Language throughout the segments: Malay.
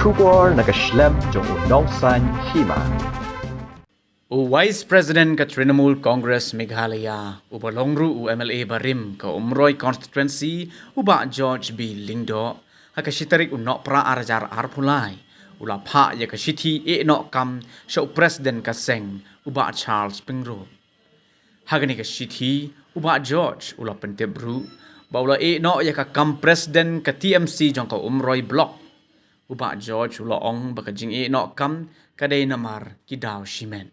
Shubor nakaslem jong unongsan Hima. Vice President ka Trinamool Congress Meghalaya, ubalongru MLA Barim ka Umroy Constituency, uba George B. Lingdo, hakashitarik unok pra arajar arpulay, ula pa ya kashiti Iehnoh kam siya President ka Seng, uba Charles Pingro. Hagani kashiti, uba George, ula pentebru, ba ula Iehnoh ya ka kam President ka TMC jong ka Umroy Block, uba George ula ong baka jing Iehnoh kam kaday namar kidaw shimen.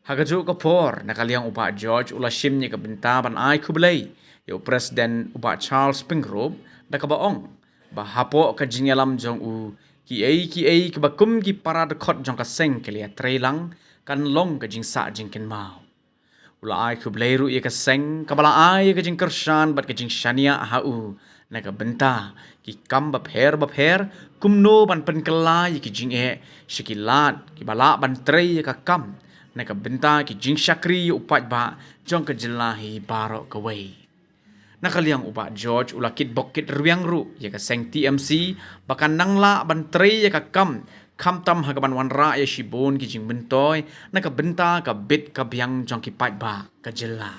Hagaju kapor nakaliang uba George ula shim niya kabintaban ay kublay yung President uba Charles Pingrob nakabaong bahapo ka jingalam jong u kiay kabakum ki paradakot jong kaseng kaliya trailang kan long ka jing sa jing kinmao. Ula ay kublay ru iya kaseng kabala ay ka jing kersyan bat ka jing shania hau nakabenta ki kam bapher kumno ban penkelay ki jing shikilat ki bala ban trey ka kam nakabenta ki jing syakri upat ba jong kejelahi barok kawai. Nakaliang upa George ulakit bokit ruang ru ya ka seng TMC bakan nangla bantrei ya ka kam tam hagaban wanra ya shibon ki jing bentoy nakabenta ka bit ka biang jong ki pat ba kejela.